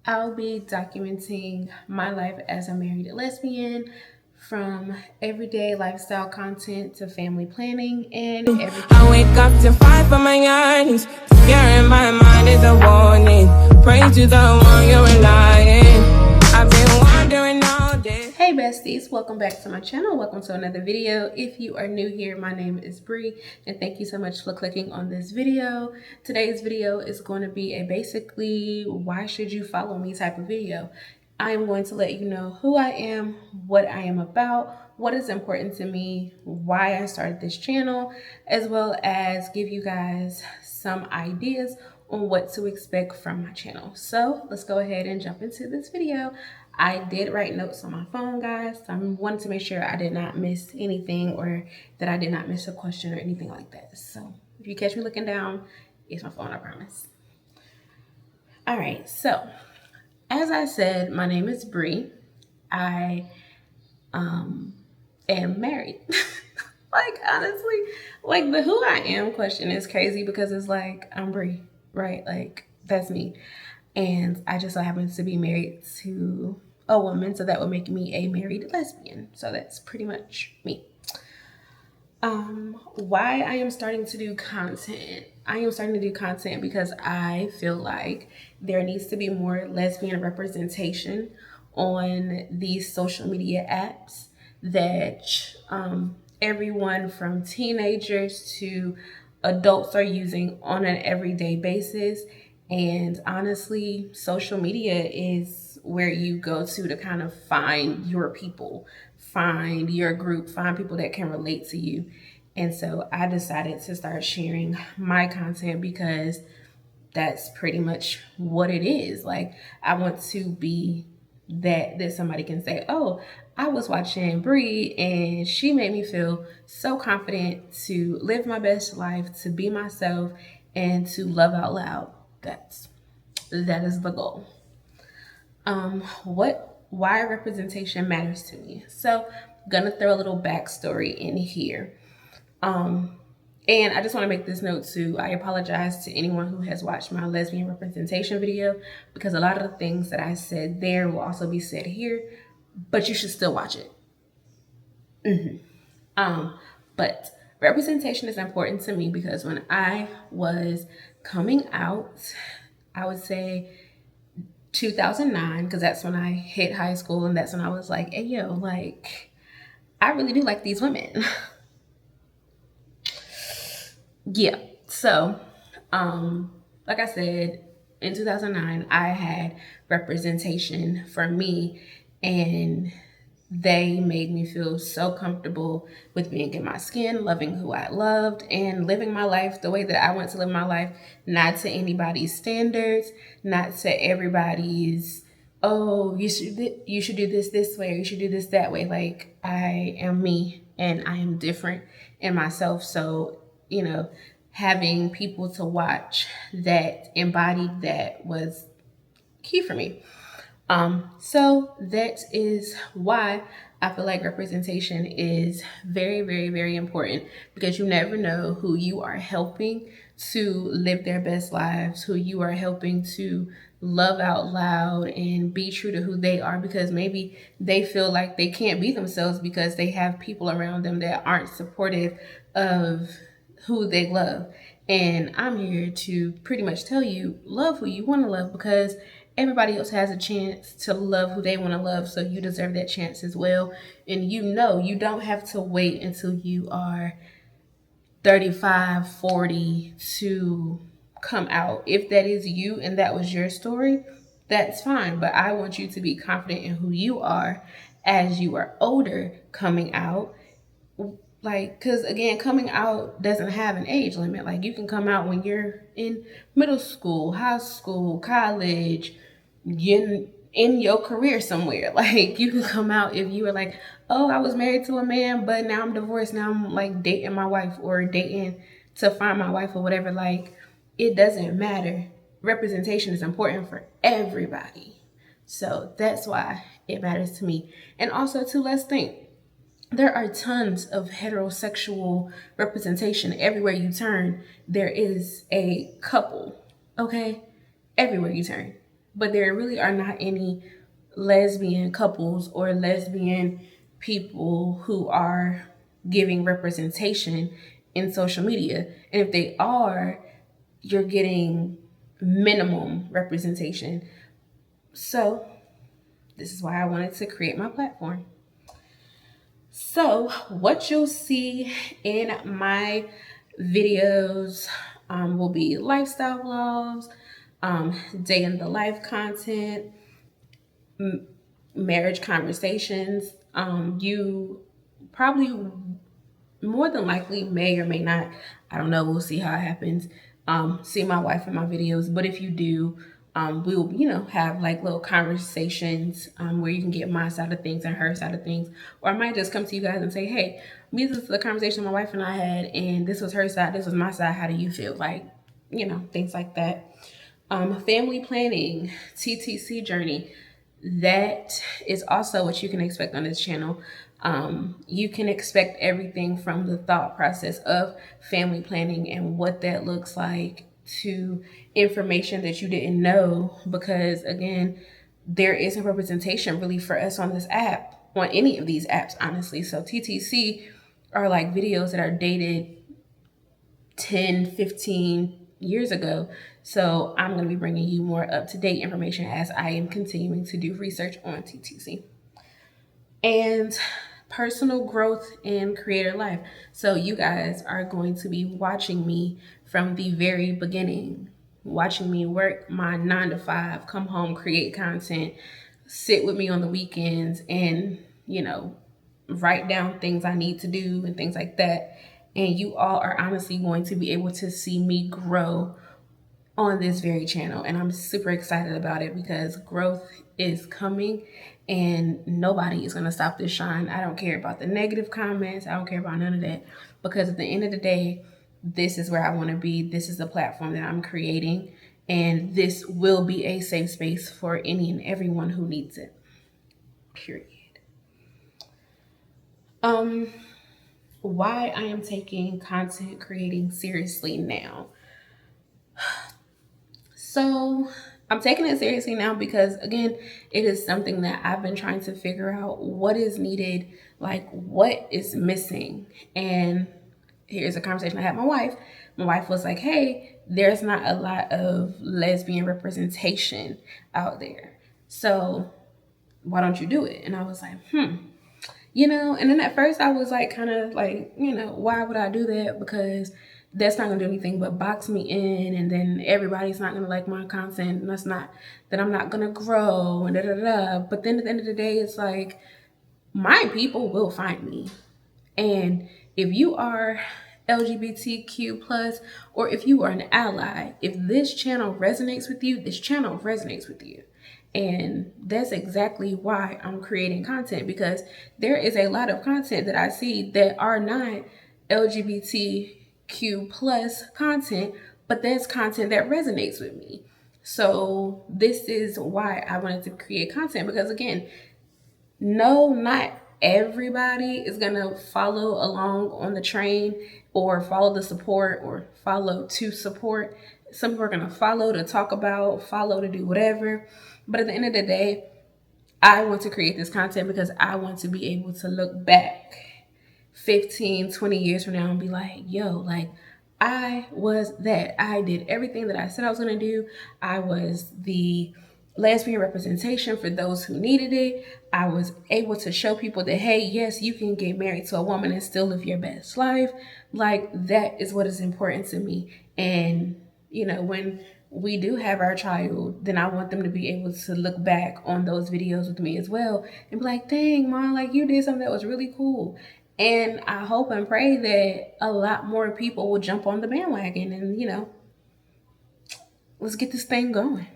I'll be documenting my life as a married lesbian, from everyday lifestyle content to family planning and everything. I wake up to fight for my yearnings. Fear in my mind is a warning. Pray to the one you're relying. I've been wondering all day. Hey besties, welcome back to my channel. Welcome to another video. If you are new here, my name is Brii and thank you so much for clicking on this video. Today's video is going to be a basically why should you follow me type of video. I am going to let you know who I am, what I am about, what is important to me, why I started this channel, as well as give you guys some ideas on what to expect from my channel. So let's go ahead and jump into this video. I did write notes on my phone, guys. So I wanted to make sure I did not miss anything or that I did not miss a question or anything like that. So if you catch me looking down, it's my phone, I promise. All right, so as I said, my name is Brii. I am married. Like, honestly, like the who I am question is crazy because it's like, I'm Brii, right? Like, that's me. And I just so happen to be married to a woman, so that would make me a married lesbian. So that's pretty much me. Why I am starting to do content. I am starting to do content because I feel like there needs to be more lesbian representation on these social media apps that everyone from teenagers to adults are using on an everyday basis. And honestly, social media is where you go to kind of find your people, find your group, find people that can relate to you. And so I decided to start sharing my content because that's pretty much what it is. Like, I want to be that somebody can say, oh, I was watching Brii and she made me feel so confident to live my best life, to be myself, and to love out loud. That is the goal. Why representation matters to me. So I'm gonna throw a little backstory in here. And I just want to make this note too. I apologize to anyone who has watched my lesbian representation video because a lot of the things that I said there will also be said here, but you should still watch it. But representation is important to me because when I was coming out, I would say 2009, because that's when I hit high school and that's when I was like, hey, yo, like, I really do like these women. Yeah, so like I said, in 2009 I had representation for me, and they made me feel so comfortable with being in my skin, loving who I loved, and living my life the way that I want to live my life, not to anybody's standards, not to everybody's, oh, you should do this way, or you should do this that way. Like, I am me and I am different in myself. So, you know, having people to watch that embodied that was key for me. So that is why I feel like representation is very, very, very important, because you never know who you are helping to live their best lives, who you are helping to love out loud and be true to who they are, because maybe they feel like they can't be themselves because they have people around them that aren't supportive of who they love. And I'm here to pretty much tell you, love who you want to love, because everybody else has a chance to love who they want to love. So you deserve that chance as well. And you don't have to wait until you are 35, 40 to come out. If that is you and that was your story, that's fine. But I want you to be confident in who you are as you are older coming out. Like, because again, coming out doesn't have an age limit. Like, you can come out when you're in middle school, high school, college, in your career somewhere. Like, you can come out if you were like, oh, I was married to a man, but now I'm divorced. Now I'm like dating my wife, or dating to find my wife, or whatever. Like, it doesn't matter. Representation is important for everybody. So that's why it matters to me. And also, too, let's think. There are tons of heterosexual representation. Everywhere you turn, there is a couple, okay? Everywhere you turn. but there really are not any lesbian couples or lesbian people who are giving representation in social media. And if they are, you're getting minimum representation. So, this is why I wanted to create my platform. So, what you'll see in my videos will be lifestyle vlogs, day in the life content, marriage conversations. You probably more than likely may or may not, I don't know, we'll see how it happens, see my wife in my videos. But if you do, we'll, have like little conversations where you can get my side of things and her side of things. Or I might just come to you guys and say, hey, this is the conversation my wife and I had, and this was her side, this was my side. How do you feel? Like, things like that. Family planning, TTC journey. That is also what you can expect on this channel. You can expect everything from the thought process of family planning and what that looks like to information that you didn't know, because again, there isn't representation really for us on this app, on any of these apps, honestly. So TTC are like videos that are dated 10, 15 years ago. So I'm going to be bringing you more up-to-date information as I am continuing to do research on TTC. And personal growth in creator life. So you guys are going to be watching me from the very beginning, watching me work my 9 to 5, come home, create content, sit with me on the weekends, and, write down things I need to do and things like that. And you all are honestly going to be able to see me grow on this very channel. And I'm super excited about it because growth is coming and nobody is going to stop this shine. I don't care about the negative comments. I don't care about none of that, because at the end of the day, this is where I want to be. This is the platform that I'm creating, and this will be a safe space for any and everyone who needs it. Period. Why I am taking content creating seriously now. So I'm taking it seriously now because, again, it is something that I've been trying to figure out what is needed, like what is missing. And here's a conversation I had with my wife. My wife was like, hey, there's not a lot of lesbian representation out there. So why don't you do it? And I was like, and then at first I was like, kind of like, why would I do that? Because that's not gonna do anything but box me in, and then everybody's not gonna like my content, and that's not that I'm not gonna grow and da da da. But then at the end of the day, it's like my people will find me, and if you are LGBTQ plus, or if you are an ally, if this channel resonates with you, this channel resonates with you. And that's exactly why I'm creating content, because there is a lot of content that I see that are not LGBTQ plus content, but that's content that resonates with me. So this is why I wanted to create content, because again, no, not everybody is going to follow along on the train or follow the support or follow to support. Some people are going to follow to talk about, follow to do whatever. But at the end of the day, I want to create this content because I want to be able to look back 15, 20 years from now and be like, yo, like, I was that. I did everything that I said I was going to do. I was the lesbian representation for those who needed it. I was able to show people that, hey, yes, you can get married to a woman and still live your best life. Like, that is what is important to me. And, when we do have our child, then I want them to be able to look back on those videos with me as well and be like, dang, Mom, like, you did something that was really cool. And I hope and pray that a lot more people will jump on the bandwagon and, let's get this thing going.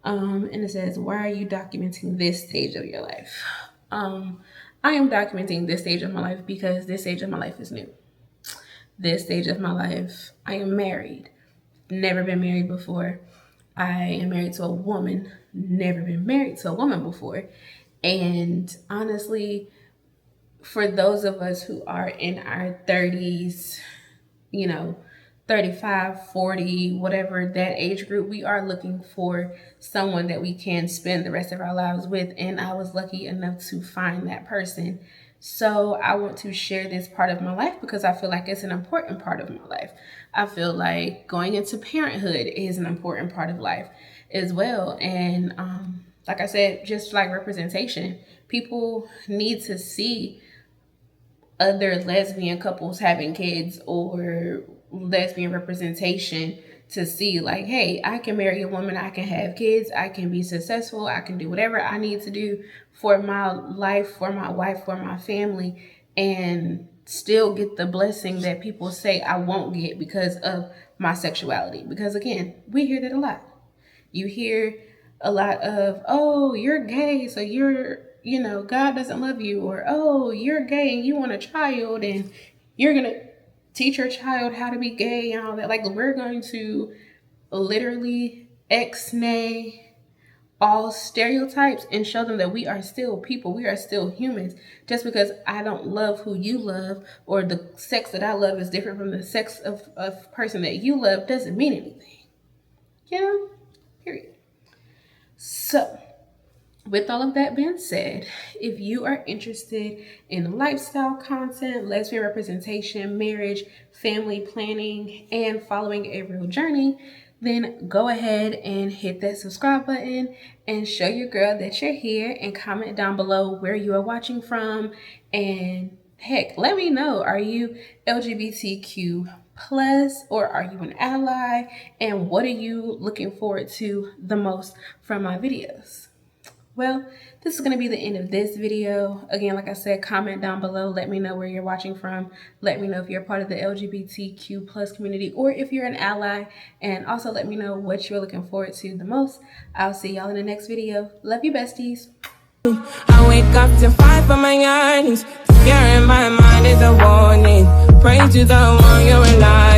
And it says, why are you documenting this stage of your life? I am documenting this stage of my life because this stage of my life is new. This stage of my life, I am married. Never been married before. I am married to a woman. Never been married to a woman before. And honestly, for those of us who are in our 30s, 35, 40, whatever that age group, we are looking for someone that we can spend the rest of our lives with. And I was lucky enough to find that person. So I want to share this part of my life because I feel like it's an important part of my life. I feel like going into parenthood is an important part of life as well. And like I said, just like representation, people need to see other lesbian couples having kids or lesbian representation to see like, hey, I can marry a woman, I can have kids, I can be successful, I can do whatever I need to do for my life, for my wife, for my family, and still get the blessing that people say I won't get because of my sexuality. Because again, we hear that a lot. You hear a lot of, oh, you're gay, so God doesn't love you, or oh, you're gay and you want a child and you're going to teach your child how to be gay and all that. Like, we're going to literally ex-nay all stereotypes and show them that we are still people, we are still humans. Just because I don't love who you love or the sex that I love is different from the sex of person that you love doesn't mean anything. Period. So, with all of that being said, if you are interested in lifestyle content, lesbian representation, marriage, family planning, and following a real journey, then go ahead and hit that subscribe button and show your girl that you're here, and comment down below where you are watching from. And heck, let me know, are you LGBTQ plus or are you an ally? And what are you looking forward to the most from my videos? Well, this is going to be the end of this video. Again, like I said, comment down below. Let me know where you're watching from. Let me know if you're part of the LGBTQ plus community or if you're an ally. And also let me know what you're looking forward to the most. I'll see y'all in the next video. Love you, besties. I wake up to fight for my yearnings. Fear in my mind is a warning. Pray to the one you rely